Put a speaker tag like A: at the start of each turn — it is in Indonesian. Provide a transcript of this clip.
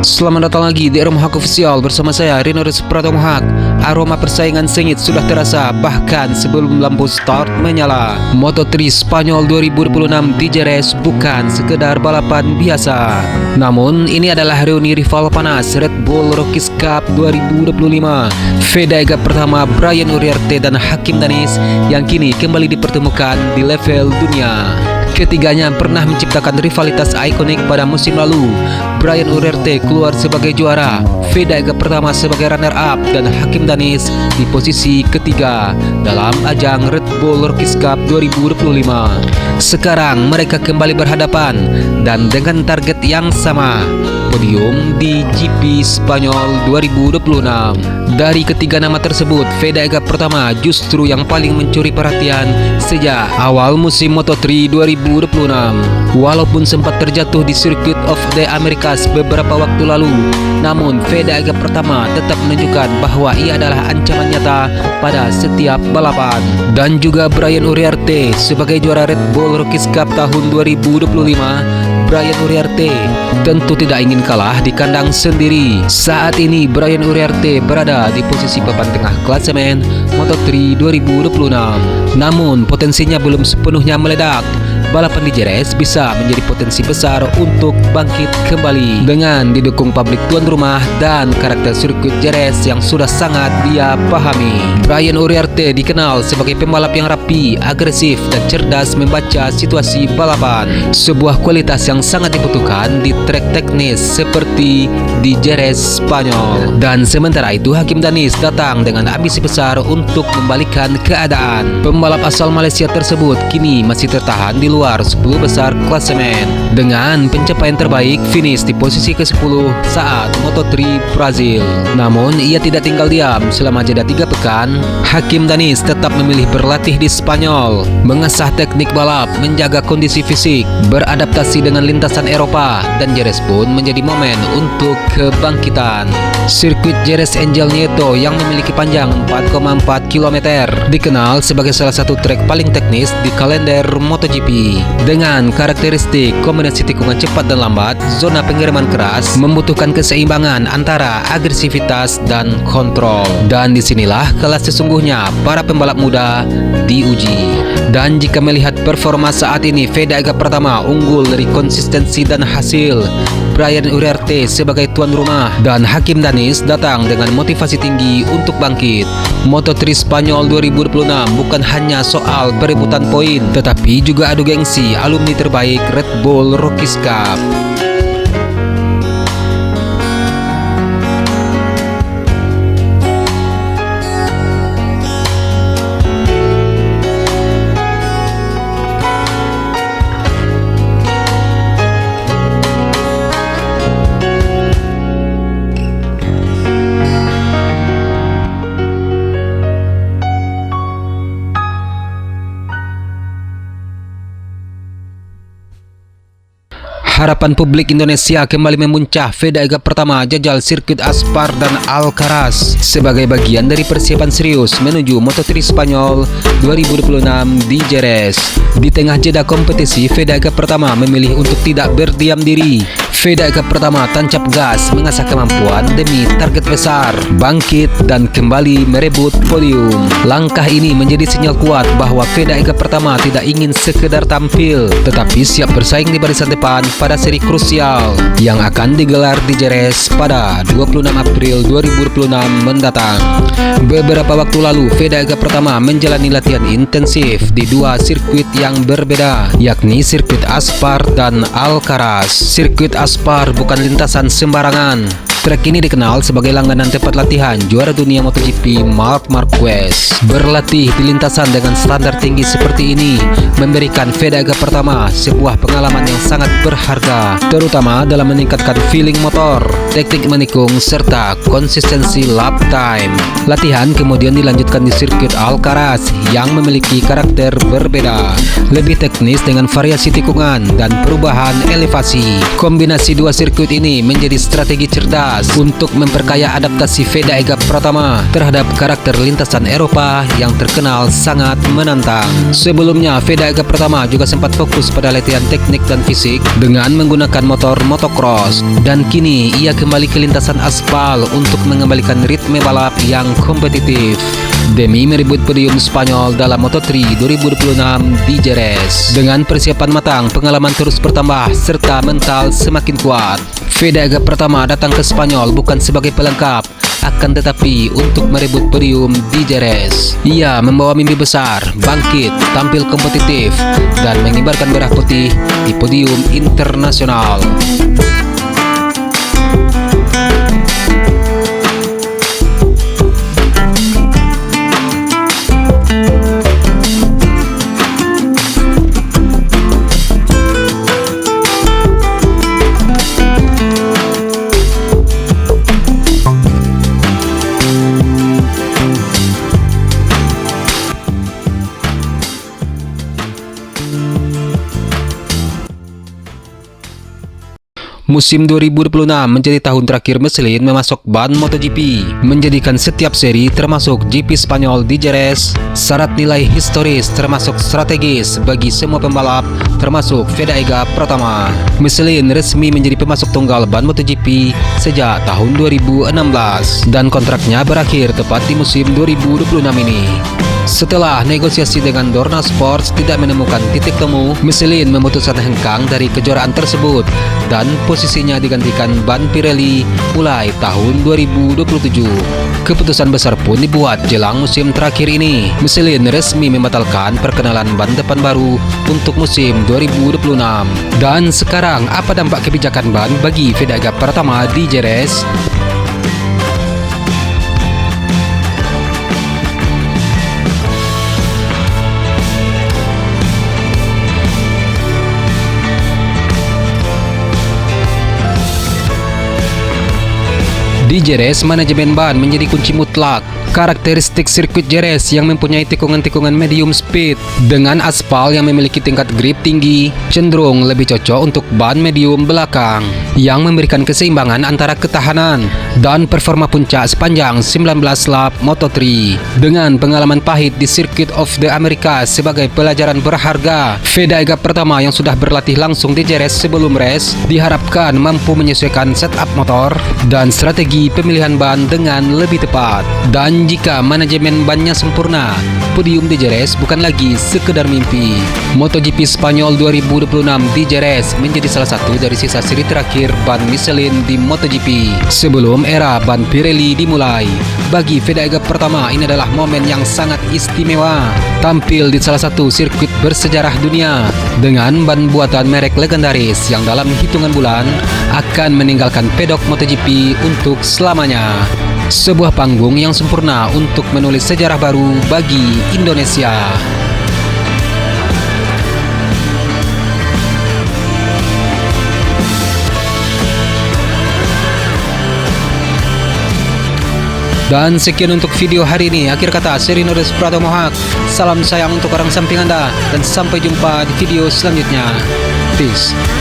A: Selamat datang lagi di Aroma Hak Official bersama saya Rino Pratama Hak. Aroma persaingan sengit sudah terasa bahkan sebelum lampu start menyala. Moto3 Spanyol 2026 di Jerez bukan sekedar balapan biasa. Namun ini adalah reuni rival panas Red Bull Rookies Cup 2025. Vega pertama Brian Uriarte dan Hakim Danis yang kini kembali dipertemukan di level dunia. Ketiganya pernah menciptakan rivalitas ikonik pada musim lalu. Brian Uriarte keluar sebagai juara, Vega pertama sebagai runner-up, dan Hakim Danis di posisi ketiga dalam ajang Red Bull Rookies Cup 2025. Sekarang mereka kembali berhadapan dan dengan target yang sama, podium di GP Spanyol 2026. Dari ketiga nama tersebut, Vega pertama justru yang paling mencuri perhatian sejak awal musim Moto3 2026. Walaupun sempat terjatuh di Circuit of the Americas beberapa waktu lalu, namun Vega pertama tetap menunjukkan bahwa ia adalah ancaman nyata pada setiap balapan. Dan juga Brian Uriarte sebagai juara Red Bull Rookies Cup tahun 2025. Brian Uriarte tentu tidak ingin kalah di kandang sendiri. Saat ini Brian Uriarte berada di posisi papan tengah klasemen Moto3 2026. Namun potensinya belum sepenuhnya meledak. Balapan di Jerez bisa menjadi potensi besar untuk bangkit kembali dengan didukung publik tuan rumah dan karakter sirkuit Jerez yang sudah sangat dia pahami. Brian Uriarte dikenal sebagai pembalap yang rapi, agresif, dan cerdas membaca situasi balapan. Sebuah kualitas yang sangat dibutuhkan di trek teknis seperti di Jerez Spanyol. Dan sementara itu Hakim Danis datang dengan ambisi besar untuk membalikkan keadaan. Pembalap asal Malaysia tersebut kini masih tertahan di luar 10 besar klasemen dengan pencapaian terbaik finish di posisi ke-10 saat Moto3 Brazil. Namun ia tidak tinggal diam. Selama jeda 3 pekan, Hakim Danis tetap memilih berlatih di Spanyol, mengasah teknik balap, menjaga kondisi fisik, beradaptasi dengan lintasan Eropa, dan Jerez pun menjadi momen untuk kebangkitan. Sirkuit Jerez Angel Nieto yang memiliki panjang 4,4 km dikenal sebagai salah satu trek paling teknis di kalender MotoGP. Dengan karakteristik kombinasi tikungan cepat dan lambat, zona pengiriman keras membutuhkan keseimbangan antara agresivitas dan kontrol. Dan disinilah kelas sesungguhnya para pembalap muda diuji. Dan jika melihat performa saat ini, Vega pertama unggul dari konsistensi dan hasil. Brian Uriarte sebagai tuan rumah dan Hakim Danis datang dengan motivasi tinggi untuk bangkit. Moto3 Spanyol 2026 bukan hanya soal perebutan poin, tetapi juga adu gengsi alumni terbaik Red Bull Rookies Cup. Harapan publik Indonesia kembali memuncak. Vega pertama jajal sirkuit Aspar dan Alcaraz sebagai bagian dari persiapan serius menuju Moto3 Spanyol 2026 di Jerez. Di tengah jeda kompetisi, Vega pertama memilih untuk tidak berdiam diri. Vega pertama tancap gas, mengasah kemampuan demi target besar, bangkit dan kembali merebut podium. Langkah ini menjadi sinyal kuat bahwa Vega pertama tidak ingin sekedar tampil, tetapi siap bersaing di barisan depan pada seri krusial yang akan digelar di Jerez pada 26 April 2026 mendatang. Beberapa waktu lalu, Vega pertama menjalani latihan intensif di dua sirkuit yang berbeda, yakni sirkuit Aspar dan Alcaraz. Sirkuit Aspar bukan lintasan sembarangan. Trek ini dikenal sebagai langganan tempat latihan juara dunia MotoGP Marc Marquez. Berlatih di lintasan dengan standar tinggi seperti ini memberikan Vega pertama sebuah pengalaman yang sangat berharga, terutama dalam meningkatkan feeling motor, teknik menikung, serta konsistensi lap time. Latihan kemudian dilanjutkan di sirkuit Alcaraz yang memiliki karakter berbeda, lebih teknis dengan variasi tikungan dan perubahan elevasi. Kombinasi dua sirkuit ini menjadi strategi cerdas tuntas untuk memperkaya adaptasi Veda Ega Pratama terhadap karakter lintasan Eropa yang terkenal sangat menantang. Sebelumnya, Veda Ega Pratama juga sempat fokus pada latihan teknik dan fisik dengan menggunakan motor motocross, dan kini ia kembali ke lintasan aspal untuk mengembalikan ritme balap yang kompetitif demi merebut podium Spanyol dalam Moto3 2026 di Jerez. Dengan persiapan matang, pengalaman terus bertambah, serta mental semakin kuat, Veda Ega Pratama datang ke Spanyol bukan sebagai pelengkap, akan tetapi untuk merebut podium di Jerez. Ia membawa mimpi besar, bangkit, tampil kompetitif, dan mengibarkan merah putih di podium internasional. Musim 2026 menjadi tahun terakhir Michelin memasok ban MotoGP, menjadikan setiap seri termasuk GP Spanyol di Jerez syarat nilai historis termasuk strategis bagi semua pembalap termasuk Veda Ega Pratama. Michelin resmi menjadi pemasok tunggal ban MotoGP sejak tahun 2016 dan kontraknya berakhir tepat di musim 2026 ini. Setelah negosiasi dengan Dorna Sports tidak menemukan titik temu, Michelin memutuskan hengkang dari kejuaraan tersebut dan posisinya digantikan ban Pirelli mulai tahun 2027. Keputusan besar pun dibuat jelang musim terakhir ini. Michelin resmi membatalkan perkenalan ban depan baru untuk musim 2026. Dan sekarang, apa dampak kebijakan ban bagi Veda Ega Pratama di Jerez? Di Jerez, manajemen ban menjadi kunci mutlak. Karakteristik sirkuit Jerez yang mempunyai tikungan-tikungan medium speed dengan aspal yang memiliki tingkat grip tinggi cenderung lebih cocok untuk ban medium belakang yang memberikan keseimbangan antara ketahanan dan performa puncak sepanjang 19 lap Moto3. Dengan pengalaman pahit di Circuit of the Americas sebagai pelajaran berharga, Veda Ega Pratama yang sudah berlatih langsung di Jerez sebelum race diharapkan mampu menyesuaikan setup motor dan strategi pemilihan ban dengan lebih tepat. Dan jika manajemen bannya sempurna, podium di Jerez bukan lagi sekedar mimpi. MotoGP Spanyol 2026 di Jerez menjadi salah satu dari sisa seri terakhir ban Michelin di MotoGP sebelum era ban Pirelli dimulai. Bagi Veda Ega Pratama, ini adalah momen yang sangat istimewa. Tampil di salah satu sirkuit bersejarah dunia dengan ban buatan merek legendaris yang dalam hitungan bulan akan meninggalkan pedok MotoGP untuk selamanya. Sebuah panggung yang sempurna untuk menulis sejarah baru bagi Indonesia. Dan sekian untuk video hari ini. Akhir kata, Serino Desprato Mohak. Salam sayang untuk orang samping Anda dan sampai jumpa di video selanjutnya. Peace.